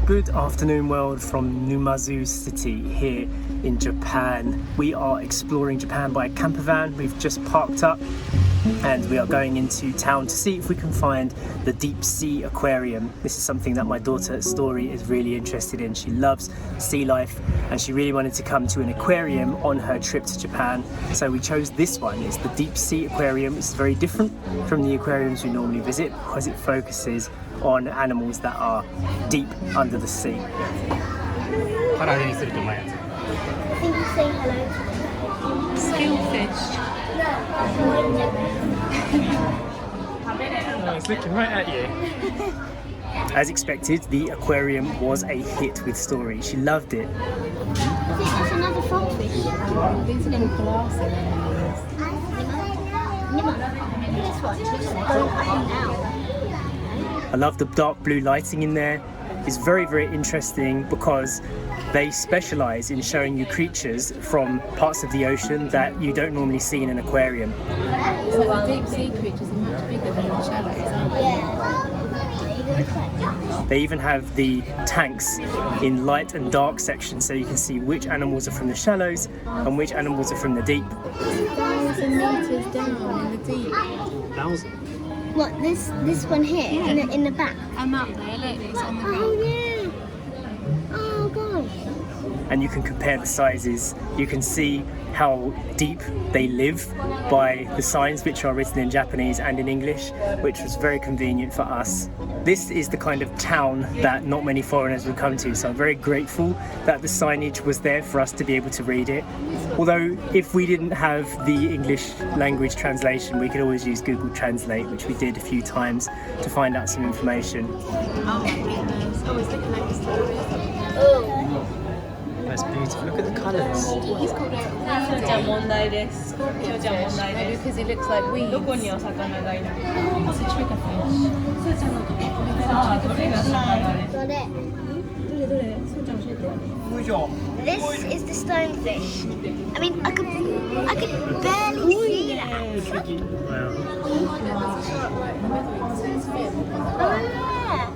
Good afternoon world from Numazu city here in Japan. We are exploring Japan by a camper van. We've just parked up and we are going into town to see if we can find the Deep Sea Aquarium. This is something that my daughter Story is really interested in. She loves sea life and she really wanted to come to an aquarium on her trip to Japan. So we chose this one. It's the Deep Sea Aquarium. It's very different from the aquariums we normally visit because it focuses on animals that are deep under the sea. I think you say hello. Skillfish. Oh, it's looking right at you. As expected, the aquarium was a hit with Story. She loved it. I think there's another frogfish. These little glass animals. This one, just going up and down. I love the dark blue lighting in there. It's very, very interesting because they specialise in showing you creatures from parts of the ocean that you don't normally see in an aquarium. So the deep sea creatures are much bigger than the shallows, aren't they? Yeah. They even have the tanks in light and dark sections so you can see which animals are from the shallows and which animals are from the deep. 1,000 metres down in the deep. 1,000? What, this one here, Yeah. in the back? I'm up there, look, it's on the Oh rock. yeah. Oh gosh. And you can compare the sizes. You can see how deep they live by the signs which are written in Japanese and in English, which was very convenient for us. This is the kind of town that not many foreigners would come to, so I'm very grateful that the signage was there for us to be able to read it. Although if we didn't have the English language translation, we could always use Google Translate, which we did a few times to find out some information. Oh my goodness. Oh, it's looking like a story. Oh. That's beautiful. Look at the colours. He's called it maybe because he looks like weeds. It's a triggerfish. Got it. This is the stonefish. I mean, I could barely see that. Oh yeah.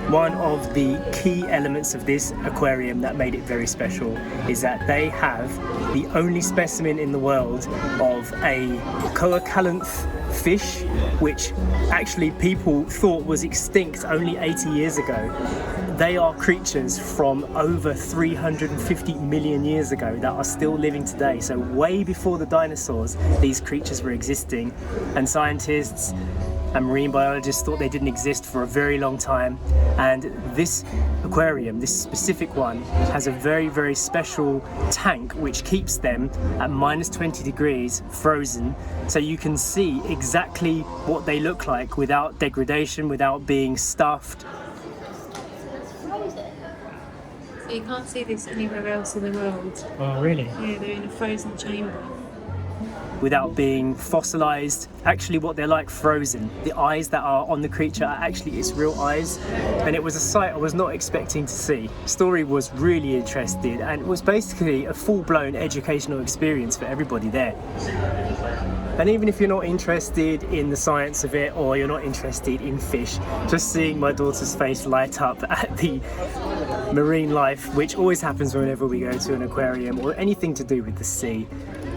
One of the key elements of this aquarium that made it very special is that they have the only specimen in the world of a coelacanth fish, which actually people thought was extinct only 80 years ago. They are creatures from over 350 million years ago that are still living today. So way before the dinosaurs, these creatures were existing, and scientists and marine biologists thought they didn't exist for a very long time. And this aquarium, this specific one, has a very, very special tank which keeps them at minus 20 degrees frozen, so you can see exactly what they look like without degradation, without being stuffed. So you can't see this anywhere else in the world. Oh, really? Yeah, they're in a frozen chamber. Without being fossilized. Actually what they're like frozen. The eyes that are on the creature are actually its real eyes, and it was a sight I was not expecting to see. Story was really interested, and it was basically a full-blown educational experience for everybody there. And even if you're not interested in the science of it, or you're not interested in fish, just seeing my daughter's face light up at the marine life, which always happens whenever we go to an aquarium or anything to do with the sea,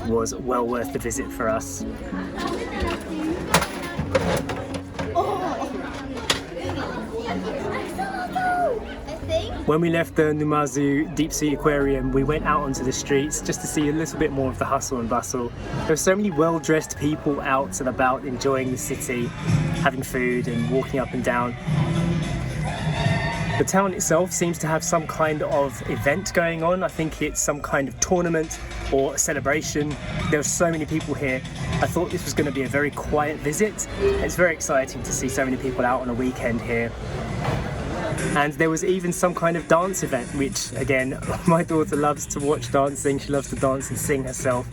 was well worth the visit for us. When we left the Numazu Deep Sea Aquarium, we went out onto the streets just to see a little bit more of the hustle and bustle. There were so many well-dressed people out and about enjoying the city, having food and walking up and down. The town itself seems to have some kind of event going on. I think it's some kind of tournament or a celebration. There are so many people here. I thought this was going to be a very quiet visit. It's very exciting to see so many people out on a weekend here. And there was even some kind of dance event, which again, my daughter loves to watch dancing. She loves to dance and sing herself.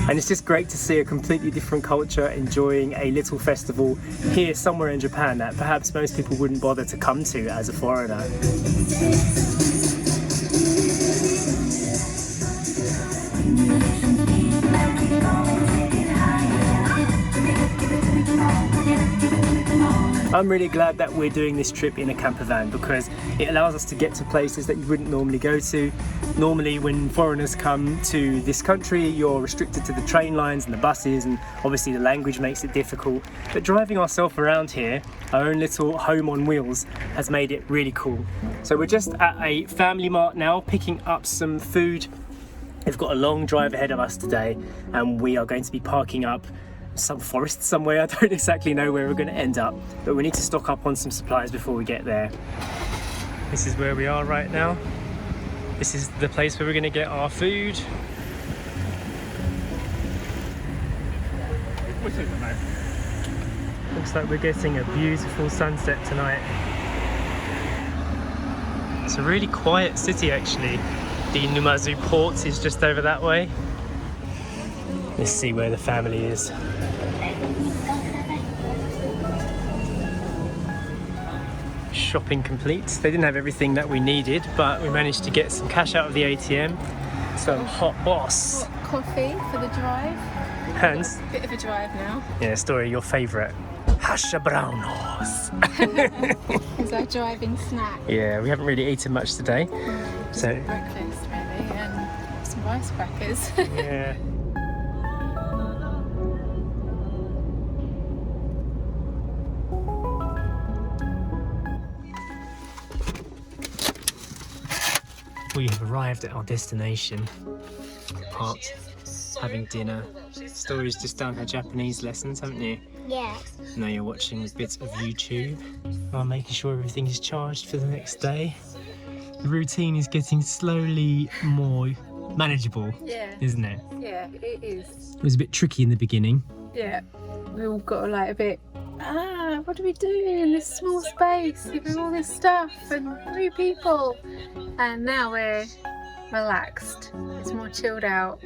And it's just great to see a completely different culture enjoying a little festival here somewhere in Japan that perhaps most people wouldn't bother to come to as a foreigner. I'm really glad that we're doing this trip in a camper van because it allows us to get to places that you wouldn't normally go to. Normally when foreigners come to this country, you're restricted to the train lines and the buses, and obviously the language makes it difficult. But driving ourselves around here, our own little home on wheels, has made it really cool. So we're just at a family mart now, picking up some food. We've got a long drive ahead of us today, and we are going to be parking up some forest somewhere. I don't exactly know where we're going to end up, but we need to stock up on some supplies before we get there. This is where we are right now. This is the place where we're going to get our food. Looks like we're getting a beautiful sunset tonight. It's a really quiet city actually. The Numazu port is just over that way. Let's see where the family is. Shopping complete. They didn't have everything that we needed, but we managed to get some cash out of the ATM. Some hot boss. Hot coffee for the drive. Hans. Bit of a drive now. Yeah, Story, your favourite. Hasha brownos. It's our driving snack. Yeah, we haven't really eaten much today. Just So breakfast really, and some rice crackers. yeah. We have arrived at our destination. Parked, having dinner. Story's just done her Japanese lessons, haven't you? Yeah. Now you're watching a bit of YouTube. I'm making sure everything is charged for the next day. The routine is getting slowly more manageable, Yeah. isn't it? Yeah, it is. It was a bit tricky in the beginning. Yeah. We all got like a bit, what do we do in this small space with all this stuff and 3 people? And now we're relaxed. It's more chilled out.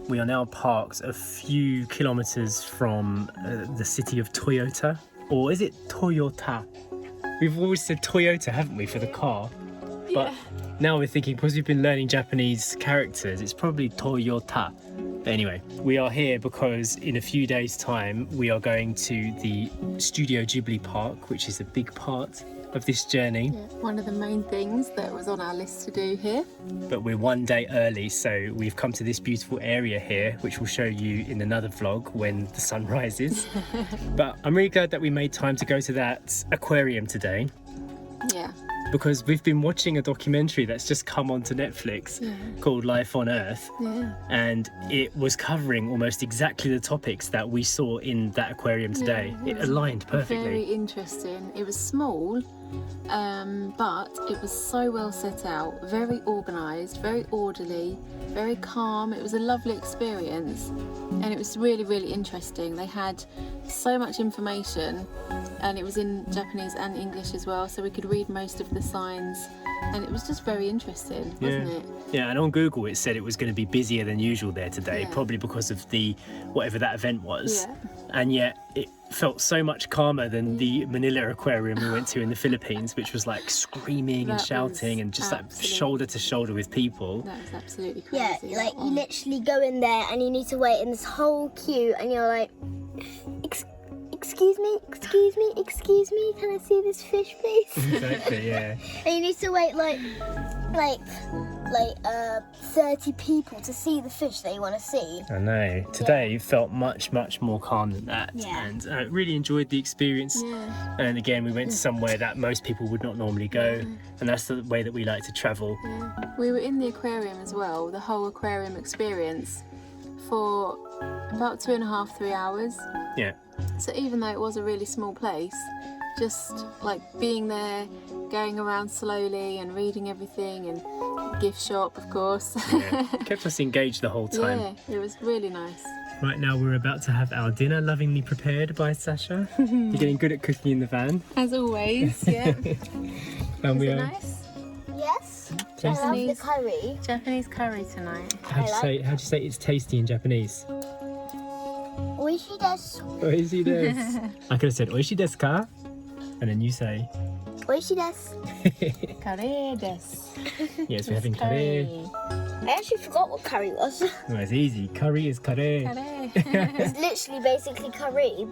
We are now parked a few kilometres from the city of Toyota. Or is it Toyota? We've always said Toyota, haven't we, for the car? But now we're thinking, because we've been learning Japanese characters, it's probably Toyota. But anyway, we are here because in a few days' time we are going to the Studio Ghibli Park, which is a big part of this journey. Yeah, one of the main things that was on our list to do here. But we're one day early, so we've come to this beautiful area here, which we'll show you in another vlog when the sun rises. But I'm really glad that we made time to go to that aquarium today. Yeah. Because we've been watching a documentary that's just come onto Netflix called Life on Earth, and it was covering almost exactly the topics that we saw in that aquarium today. It aligned perfectly. Very interesting. It was small, but it was so well set out, very organised, very orderly, very calm. It was a lovely experience, and it was really, really interesting. They had so much information, and it was in Japanese and English as well, so we could read most of the signs, and it was just very interesting, wasn't it? Yeah, and on Google it said it was going to be busier than usual there today, Yeah. probably because of the whatever that event was. Yeah. And yet it felt so much calmer than the Manila aquarium we went to in the Philippines, which was like screaming and That shouting was and just like absolute- shoulder to shoulder with people. That was absolutely Yeah, crazy. like you literally go in there and you need to wait in this whole queue, and you're like, excuse me, can I see this fish, please? Exactly, yeah. And you need to wait like 30 people to see the fish that you want to see. I know. Today felt much more calm than that, Yeah. and I really enjoyed the experience. Yeah. And again, we went to somewhere that most people would not normally go, and that's the way that we like to travel. Yeah. We were in the aquarium as well, the whole aquarium experience, for about 2.5, 3 hours. Yeah. So even though it was a really small place, just like being there, going around slowly and reading everything, and gift shop, of course. Yeah. It kept us engaged the whole time. Yeah, it was really nice. Right now we're about to have our dinner, lovingly prepared by Sacha. You're getting good at cooking in the van. As always, yeah. And Is we it are. nice? Yes. I love the Japanese. curry. Japanese curry tonight. How do you say it's tasty in Japanese? Oishi desu. Oishi desu. I could have said oishi desu ka? And then you say. Oishi desu. Curry desu. Yes, we're having curry. I actually forgot what curry was. Well, it's easy. Curry is curry. Curry. It's literally basically curry,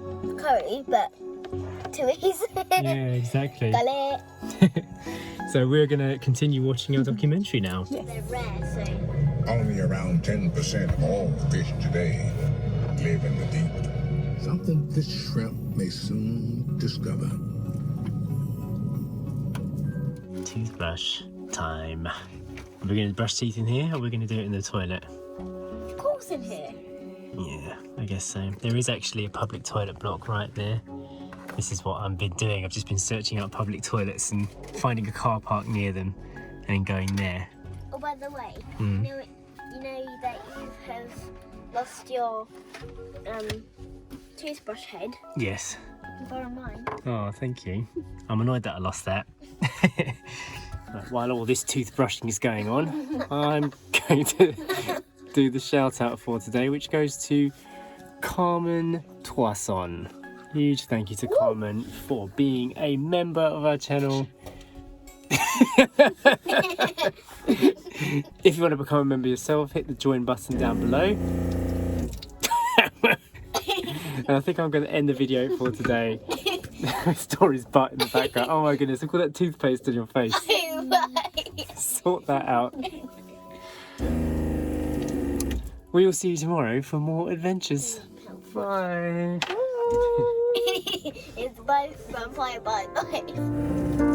but too easy. Yeah, exactly. Curry. So we're going to continue watching our documentary now. They're rare, so. Only around 10% of all fish today live in the deep. Something this shrimp may soon discover. Toothbrush time. Are we going to brush teeth in here or are we going to do it in the toilet? Of course in here. Yeah, I guess so. There is actually a public toilet block right there. This is what I've been doing. I've just been searching out public toilets and finding a car park near them and going there. Oh, by the way, Mm. you know that you have lost your toothbrush head. Yes. You borrow mine. Oh, thank you. I'm annoyed that I lost that. Right, while all this toothbrushing is going on, I'm going to do the shout out for today, which goes to Carmen Toisson. Huge thank you to Carmen for being a member of our channel. If you want to become a member yourself, hit the join button down below. And I think I'm going to end the video for today. Story's butt in the background. Oh my goodness, look at that toothpaste on your face. Sort that out. We will see you tomorrow for more adventures. Bye. It's bye. Bye. Bye.